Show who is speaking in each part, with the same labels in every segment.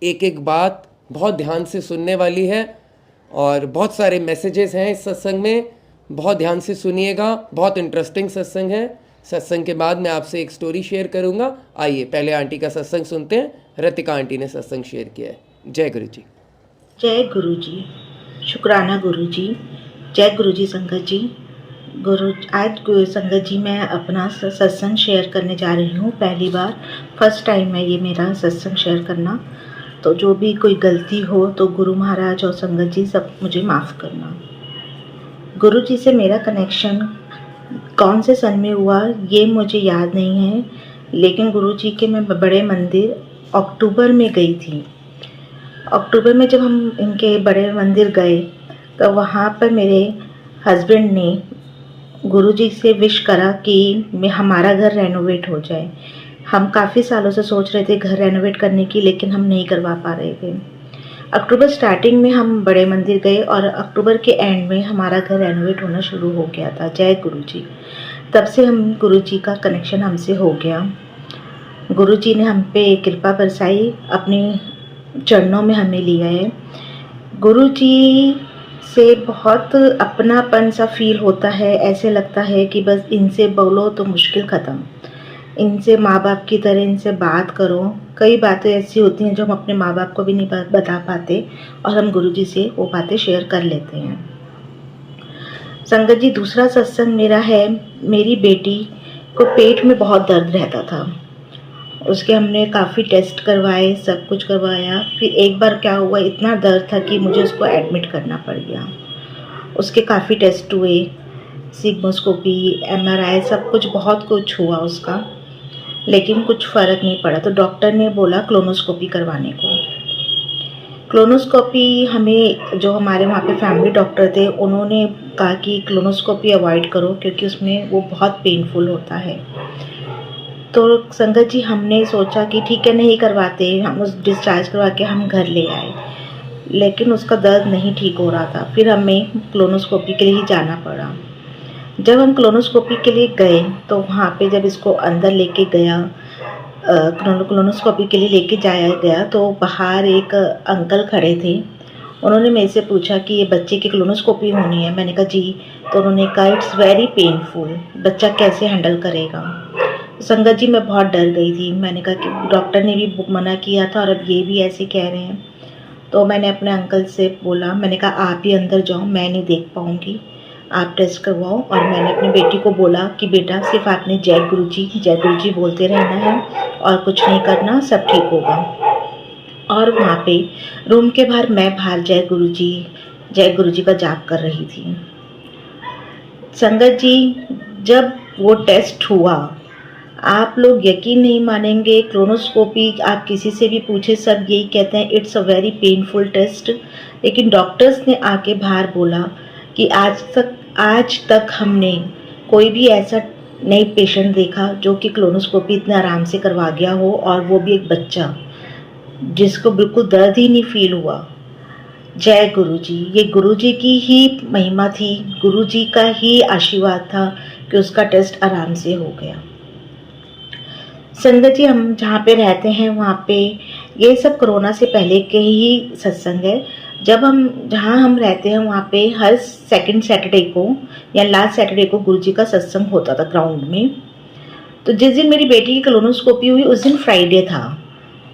Speaker 1: एक एक बात बहुत ध्यान से सुनने वाली है और बहुत सारे मैसेजेस हैं इस सत्संग में। बहुत ध्यान से सुनिएगा, बहुत इंटरेस्टिंग सत्संग है। सत्संग के बाद मैं आपसे एक स्टोरी शेयर करूंगा। आइए पहले आंटी का सत्संग सुनते हैं। रतिका आंटी ने सत्संग शेयर किया है। जय गुरु जी।
Speaker 2: जय गुरु जी। शुक्राना गुरु जी। जय गुरु जी। संगत जी, आज संगत जी मैं अपना सत्संग शेयर करने जा रही हूँ। पहली बार, फर्स्ट टाइम है ये मेरा सत्संग शेयर करना। तो जो भी कोई गलती हो तो गुरु महाराज और संगत जी सब मुझे माफ़ करना। गुरु जी से मेरा कनेक्शन कौन से सन में हुआ ये मुझे याद नहीं है, लेकिन गुरु जी के मैं बड़े मंदिर अक्टूबर में गई थी। अक्टूबर में जब हम इनके बड़े मंदिर गए तो वहाँ पर मेरे हस्बैंड ने गुरुजी से विश करा कि हमारा घर रेनोवेट हो जाए। हम काफ़ी सालों से सोच रहे थे घर रेनोवेट करने की, लेकिन हम नहीं करवा पा रहे थे। अक्टूबर स्टार्टिंग में हम बड़े मंदिर गए और अक्टूबर के एंड में हमारा घर रेनोवेट होना शुरू हो गया था। जय गुरु जी। तब से हम गुरु जी का कनेक्शन हमसे हो गया। गुरु जी ने हम पे कृपा बरसाई, अपने चरणों में हमें लिया है। गुरु जी से बहुत अपनापन सा फील होता है। ऐसे लगता है कि बस इनसे बोलो तो मुश्किल ख़त्म, इनसे माँ बाप की तरह इनसे बात करो। कई बातें ऐसी होती हैं जो हम अपने माँ बाप को भी नहीं बता पाते और हम गुरु जी से वो बातें शेयर कर लेते हैं। संगत जी, दूसरा सत्संग मेरा है, मेरी बेटी को पेट में बहुत दर्द रहता था। उसके हमने काफ़ी टेस्ट करवाए, सब कुछ करवाया। फिर एक बार क्या हुआ, इतना दर्द था कि मुझे उसको एडमिट करना पड़ गया। उसके काफ़ी टेस्ट हुए, सिग्मोस्कोपी, एमआरआई, सब कुछ बहुत कुछ हुआ उसका, लेकिन कुछ फ़र्क नहीं पड़ा। तो डॉक्टर ने बोला क्लोनोस्कोपी करवाने को। क्लोनोस्कोपी हमें, जो हमारे वहाँ पे फैमिली डॉक्टर थे, उन्होंने कहा कि क्लोनोस्कोपी अवॉइड करो क्योंकि उसमें वो बहुत पेनफुल होता है। तो संगत जी, हमने सोचा कि ठीक है नहीं करवाते, हम उस डिस्चार्ज करवा के हम घर ले आए, लेकिन उसका दर्द नहीं ठीक हो रहा था। फिर हमें क्लोनोस्कोपी के लिए ही जाना पड़ा। जब हम क्लोनोस्कोपी के लिए गए तो वहाँ पे जब इसको अंदर लेके गया, क्लोनोस्कोपी के लिए लेके जाया गया, तो बाहर एक अंकल खड़े थे। उन्होंने मेरे से पूछा कि ये बच्चे की क्लोनोस्कोपी होनी है। मैंने कहा जी। तो उन्होंने कहा इट्स वेरी पेनफुल, बच्चा कैसे हैंडल करेगा। संगत जी, मैं बहुत डर गई थी। मैंने कहा कि डॉक्टर ने भी मना किया था और अब ये भी ऐसे कह रहे हैं। तो मैंने अपने अंकल से बोला, मैंने कहा आप ही अंदर जाओ, मैं नहीं देख पाऊँगी, आप टेस्ट करवाओ। और मैंने अपनी बेटी को बोला कि बेटा सिर्फ आपने जय गुरु जी बोलते रहना है और कुछ नहीं करना, सब ठीक होगा। और वहाँ पे रूम के बाहर मैं बाहर जय गुरु जी का जाप कर रही थी। संगत जी, जब वो टेस्ट हुआ, आप लोग यकीन नहीं मानेंगे, क्लोनोस्कोपी आप किसी से भी पूछे सब यही कहते हैं it's a very painful test. लेकिन डॉक्टर्स ने आके बाहर बोला कि आज तक हमने कोई भी ऐसा नहीं पेशेंट देखा जो कि क्लोनोस्कोपी इतने आराम से करवा गया हो, और वो भी एक बच्चा जिसको बिल्कुल दर्द ही नहीं फील हुआ। जय गुरु जी। ये गुरु जी की ही महिमा थी, गुरु जी का ही आशीर्वाद था कि उसका टेस्ट आराम से हो गया। संगत जी, हम जहाँ पे रहते हैं वहाँ पे ये सब कोरोना से पहले के ही सत्संग है। जब जहाँ हम रहते हैं वहाँ पे हर सेकंड सैटरडे को या लास्ट सैटरडे को गुरु जी का सत्संग होता था ग्राउंड में। तो जिस दिन मेरी बेटी की क्लोनोस्कोपी हुई उस दिन फ्राइडे था।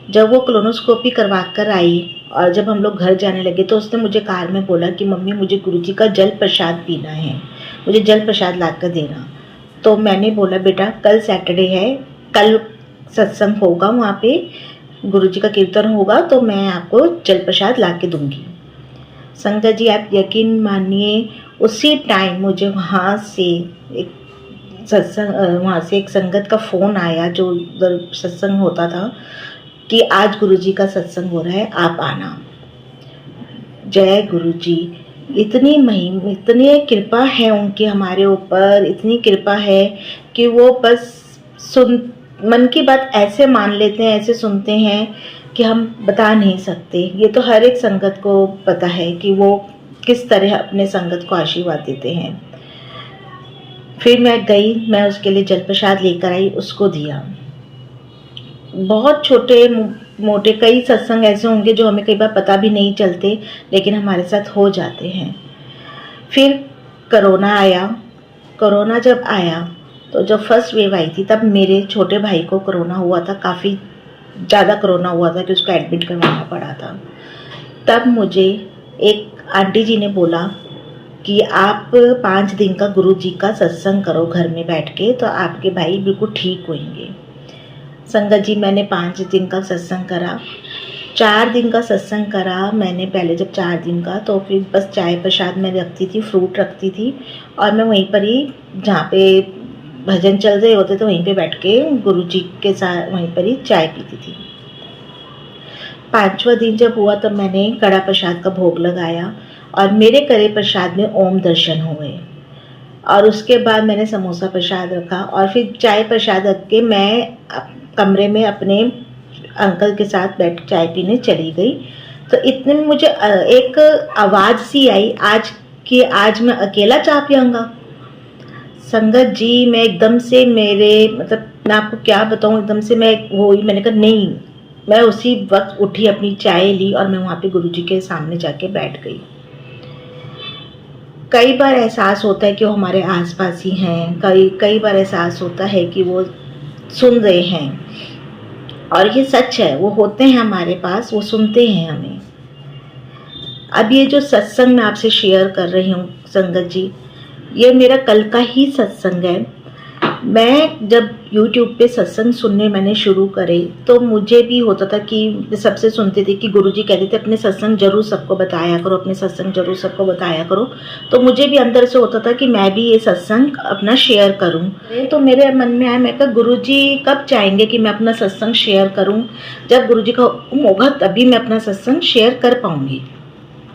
Speaker 2: जब वो क्लोनोस्कोपी करवा कर आई और जब हम लोग घर जाने लगे तो उसने मुझे कार में बोला कि मम्मी मुझे गुरु जी का जल प्रसाद पीना है, मुझे जल प्रसाद ला कर देना। तो मैंने बोला बेटा कल सैटरडे है, कल सत्संग होगा, वहाँ पे गुरु जी का कीर्तन होगा, तो मैं आपको जल प्रसाद ला के दूंगी। संगत जी, आप यकीन मानिए, उसी टाइम मुझे वहाँ से एक संगत का फ़ोन आया जो उधर सत्संग होता था कि आज गुरु जी का सत्संग हो रहा है, आप आना। जय गुरु जी। इतनी कृपा है उनकी हमारे ऊपर, इतनी कृपा है कि वो बस मन की बात ऐसे मान लेते हैं, ऐसे सुनते हैं कि हम बता नहीं सकते। ये तो हर एक संगत को पता है कि वो किस तरह अपने संगत को आशीर्वाद देते हैं। फिर मैं गई, मैं उसके लिए जल प्रसाद लेकर आई, उसको दिया। बहुत छोटे मोटे कई सत्संग ऐसे होंगे जो हमें कई बार पता भी नहीं चलते, लेकिन हमारे साथ हो जाते हैं। फिर कोरोना आया। कोरोना जब आया तो जब फर्स्ट वेव आई थी, तब मेरे छोटे भाई को कोरोना हुआ था, काफ़ी ज़्यादा कोरोना हुआ था कि उसको एडमिट करवाना पड़ा था। तब मुझे एक आंटी जी ने बोला कि आप 5 दिन का गुरु जी का सत्संग करो घर में बैठ के, तो आपके भाई बिल्कुल ठीक होंगे। संगत जी, मैंने 5 दिन का सत्संग करा। 4 दिन का सत्संग करा मैंने पहले, जब 4 दिन का, तो फिर बस चाय प्रसाद मैं रखती थी, फ्रूट रखती थी, और मैं वहीं पर ही, जहाँ पे भजन चल रहे होते थे, वहीं पे बैठ के गुरु जी के साथ वहीं पर ही चाय पीती थी। 5वां दिन जब हुआ तब मैंने कड़ा प्रसाद का भोग लगाया, और मेरे करे प्रसाद में ओम दर्शन हुए। और उसके बाद मैंने समोसा प्रसाद रखा, और फिर चाय प्रसाद रख के मैं कमरे में अपने अंकल के साथ बैठ चाय पीने चली गई। तो इतने में मुझे एक आवाज़ सी आई, आज मैं अकेला चाय पियूँगा। संगत जी, मैं एकदम से मैं आपको क्या बताऊँ, एकदम से मैंने कहा नहीं। मैं उसी वक्त उठी, अपनी चाय ली, और मैं वहाँ पे गुरुजी के सामने जाके बैठ गई। कई बार एहसास होता है कि वो हमारे आसपास ही हैं, कई बार एहसास होता है कि वो सुन रहे हैं, और ये सच है, वो होते हैं हमारे पास, वो सुनते हैं हमें। अब ये जो सत्संग मैं आपसे शेयर कर रही हूँ संगत जी, ये मेरा कल का ही सत्संग है। मैं जब YouTube पे सत्संग सुनने मैंने शुरू करे, तो मुझे भी होता था कि सबसे सुनते थे कि गुरुजी कहते थे अपने सत्संग जरूर सबको बताया करो, अपने सत्संग जरूर सबको बताया करो। तो मुझे भी अंदर से होता था कि मैं भी ये सत्संग अपना शेयर करूं। तो मेरे मन में आया, मैं कहा गुरुजी कब चाहेंगे कि मैं अपना सत्संग शेयर करूं? जब गुरुजी का हुक्म होगा तभी मैं अपना सत्संग शेयर कर पाऊंगी।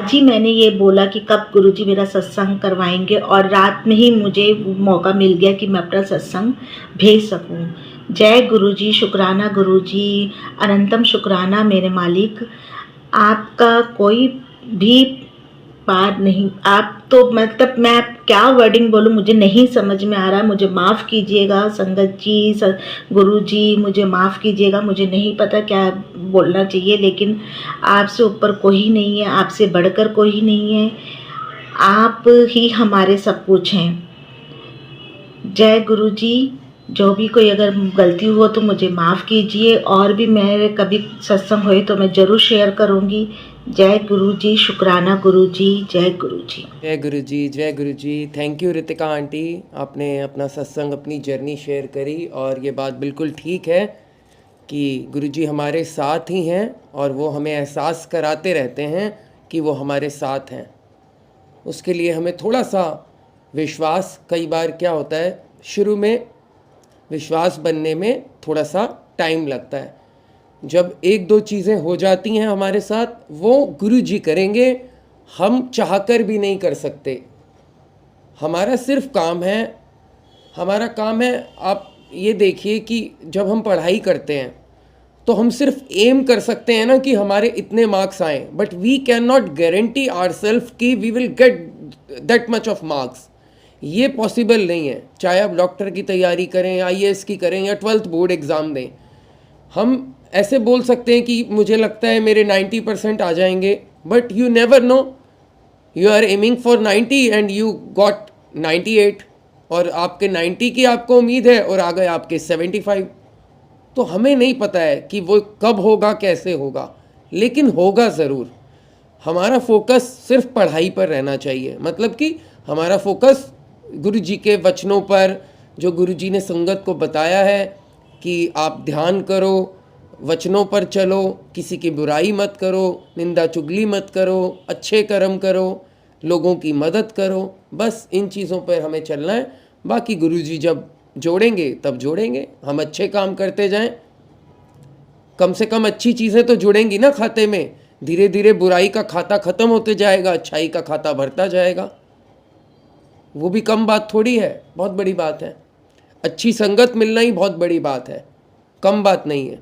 Speaker 2: जी, मैंने ये बोला कि कब गुरुजी मेरा सत्संग करवाएंगे, और रात में ही मुझे मौका मिल गया कि मैं अपना सत्संग भेज सकूं। जय गुरुजी, शुक्राना गुरुजी, अनंतम शुक्राना मेरे मालिक। आपका कोई भी पार नहीं, आप तो मतलब मैं क्या वर्डिंग बोलूं, मुझे नहीं समझ में आ रहा। मुझे माफ़ कीजिएगा संगत जी, गुरुजी मुझे माफ़ कीजिएगा, मुझे नहीं पता क्या बोलना चाहिए, लेकिन आपसे ऊपर कोई नहीं है, आपसे बढ़कर कोई नहीं है, आप ही हमारे सब कुछ हैं। जय गुरुजी। जो भी कोई अगर गलती हो तो मुझे माफ़ कीजिए, और भी मेरे कभी सत्संग हुए तो मैं ज़रूर शेयर करूँगी। जय गुरुजी, शुक्राना गुरुजी, जय गुरुजी।
Speaker 1: जय गुरुजी, जय गुरुजी। थैंक यू रितिका आंटी, आपने अपना सत्संग, अपनी जर्नी शेयर करी, और ये बात बिल्कुल ठीक है कि गुरुजी हमारे साथ ही हैं, और वो हमें एहसास कराते रहते हैं कि वो हमारे साथ हैं। उसके लिए हमें थोड़ा सा विश्वास, कई बार क्या होता है शुरू में विश्वास बनने में थोड़ा सा टाइम लगता है। जब 1-2 चीज़ें हो जाती हैं हमारे साथ, वो गुरुजी करेंगे, हम चाहकर भी नहीं कर सकते। हमारा सिर्फ काम है, हमारा काम है, आप ये देखिए कि जब हम पढ़ाई करते हैं तो हम सिर्फ एम कर सकते हैं ना कि हमारे इतने मार्क्स आएँ, but we can not guarantee ourselves कि we will get that much of marks. ये पॉसिबल नहीं है। चाहे आप डॉक्टर की तैयारी करें, IAS की करें, या 12th बोर्ड एग्ज़ाम दें, हम ऐसे बोल सकते हैं कि मुझे लगता है मेरे 90% आ जाएंगे, but you never know. You are aiming for 90 and you got 98, और आपके 90 की आपको उम्मीद है और आ गए आपके 75। तो हमें नहीं पता है कि वो कब होगा, कैसे होगा, लेकिन होगा ज़रूर। हमारा फोकस सिर्फ पढ़ाई पर रहना चाहिए, मतलब कि हमारा फोकस गुरु जी के वचनों पर, जो गुरु जी ने संगत को बताया है कि आप ध्यान करो, वचनों पर चलो, किसी की बुराई मत करो, निंदा चुगली मत करो, अच्छे कर्म करो, लोगों की मदद करो, बस इन चीज़ों पर हमें चलना है। बाकी गुरु जी जब जोड़ेंगे तब जोड़ेंगे, हम अच्छे काम करते जाएं, कम से कम अच्छी चीज़ें तो जुड़ेंगी ना खाते में। धीरे धीरे बुराई का खाता ख़त्म होते जाएगा, अच्छाई का खाता बढ़ता जाएगा। वो भी कम बात थोड़ी है, बहुत बड़ी बात है। अच्छी संगत मिलना ही बहुत बड़ी बात है, कम बात नहीं है।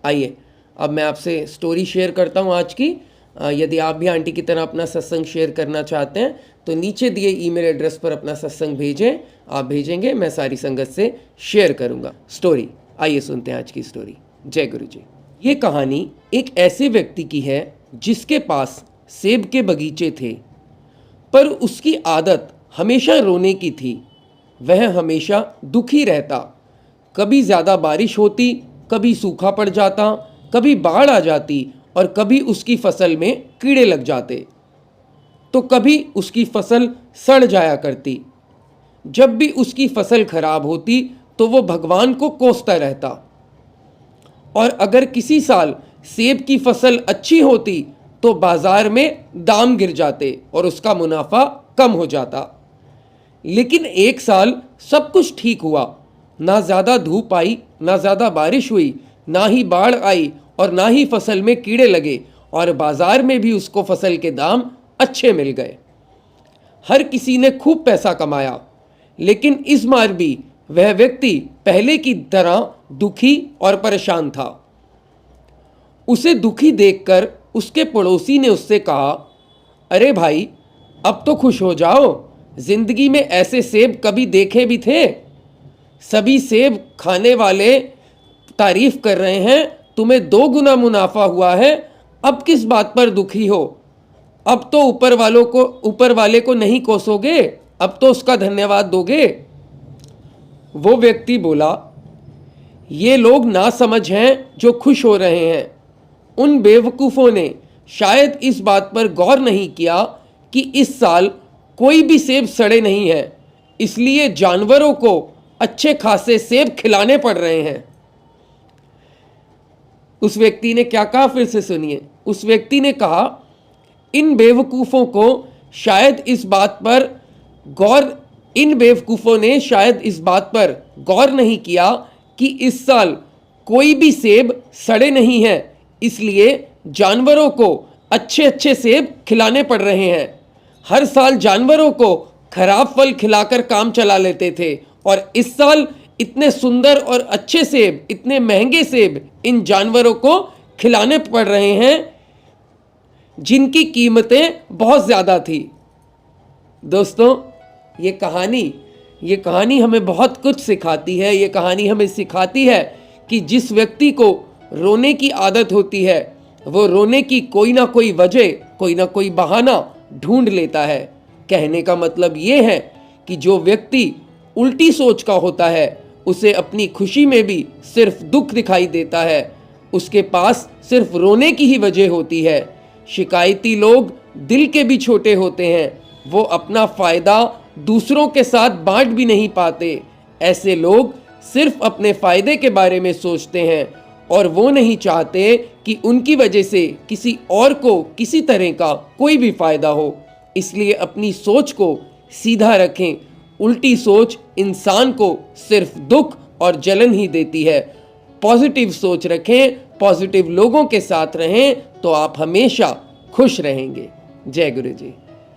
Speaker 1: आइए अब मैं आपसे स्टोरी शेयर करता हूँ आज की। यदि आप भी आंटी की तरह अपना सत्संग शेयर करना चाहते हैं तो नीचे दिए ईमेल एड्रेस पर अपना सत्संग भेजें। आप भेजेंगे, मैं सारी संगत से शेयर करूँगा स्टोरी। आइए सुनते हैं आज की स्टोरी। जय गुरु जी। ये कहानी एक ऐसे व्यक्ति की है जिसके पास सेब के बगीचे थे, पर उसकी आदत हमेशा रोने की थी। वह हमेशा दुखी रहता। कभी ज़्यादा बारिश होती, कभी सूखा पड़ जाता, कभी बाढ़ आ जाती और कभी उसकी फसल में कीड़े लग जाते, तो कभी उसकी फसल सड़ जाया करती। जब भी उसकी फसल खराब होती तो वो भगवान को कोसता रहता, और अगर किसी साल सेब की फसल अच्छी होती तो बाजार में दाम गिर जाते और उसका मुनाफा कम हो जाता। लेकिन एक साल सब कुछ ठीक हुआ। ना ज़्यादा धूप आई, ना ज़्यादा बारिश हुई, ना ही बाढ़ आई और ना ही फसल में कीड़े लगे, और बाजार में भी उसको फसल के दाम अच्छे मिल गए। हर किसी ने खूब पैसा कमाया, लेकिन इस बार भी वह व्यक्ति पहले की तरह दुखी और परेशान था। उसे दुखी देखकर उसके पड़ोसी ने उससे कहा, अरे भाई, अब तो खुश हो जाओ, जिंदगी में ऐसे सेब कभी देखे भी थे? सभी सेब खाने वाले तारीफ कर रहे हैं, तुम्हें 2 गुना मुनाफा हुआ है, अब किस बात पर दुखी हो? अब तो ऊपर वाले को नहीं कोसोगे, अब तो उसका धन्यवाद दोगे। वो व्यक्ति बोला, ये लोग नासमझ हैं जो खुश हो रहे हैं। उन बेवकूफ़ों ने शायद इस बात पर गौर नहीं किया कि इस साल कोई भी सेब सड़े नहीं हैं, इसलिए जानवरों को अच्छे खासे सेब खिलाने पड़ रहे हैं। उस व्यक्ति ने क्या कहा, फिर से सुनिए। उस व्यक्ति ने कहा, इन बेवकूफ़ों ने शायद इस बात पर गौर नहीं किया कि इस साल कोई भी सेब सड़े नहीं हैं, इसलिए जानवरों को अच्छे अच्छे सेब खिलाने पड़ रहे हैं। हर साल जानवरों को खराब फल खिलाकर काम चला लेते थे, और इस साल इतने सुंदर और अच्छे सेब, इतने महंगे सेब इन जानवरों को खिलाने पड़ रहे हैं जिनकी कीमतें बहुत ज़्यादा थी। दोस्तों, ये कहानी हमें बहुत कुछ सिखाती है। ये कहानी हमें सिखाती है कि जिस व्यक्ति को रोने की आदत होती है, वो रोने की कोई ना कोई वजह, कोई ना कोई बहाना ढूंढ लेता है। कहने का मतलब ये है कि जो व्यक्ति उल्टी सोच का होता है, उसे अपनी खुशी में भी सिर्फ दुख दिखाई देता है। उसके पास सिर्फ रोने की ही वजह होती है। शिकायती लोग दिल के भी छोटे होते हैं, वो अपना फ़ायदा दूसरों के साथ बांट भी नहीं पाते। ऐसे लोग सिर्फ अपने फ़ायदे के बारे में सोचते हैं, और वो नहीं चाहते कि उनकी वजह से किसी और को किसी तरह का कोई भी फ़ायदा हो। इसलिए अपनी सोच को सीधा रखें। उल्टी सोच इंसान को सिर्फ दुख और जलन ही देती है। पॉजिटिव सोच रखें, पॉजिटिव लोगों के साथ रहें, तो आप हमेशा खुश रहेंगे। जय गुरु जी।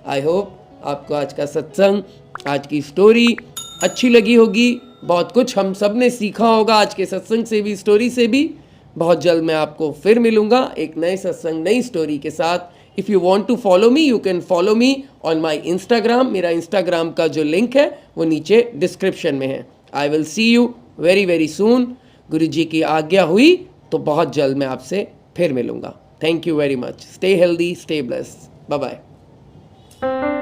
Speaker 1: आई होप आपको आज का सत्संग, आज की स्टोरी अच्छी लगी होगी। बहुत कुछ हम सब ने सीखा होगा आज के सत्संग से भी, स्टोरी से भी। बहुत जल्द मैं आपको फिर मिलूंगा एक नए सत्संग, नई स्टोरी के साथ। If you want to follow me, you can follow me on my Instagram. मेरा इंस्टाग्राम का जो लिंक है वो नीचे डिस्क्रिप्शन में है। I will see you very very soon. Guru ji की आज्ञा हुई तो बहुत जल्द मैं आपसे फिर मिलूंगा। Thank you very much. Stay healthy, stay blessed. Bye bye.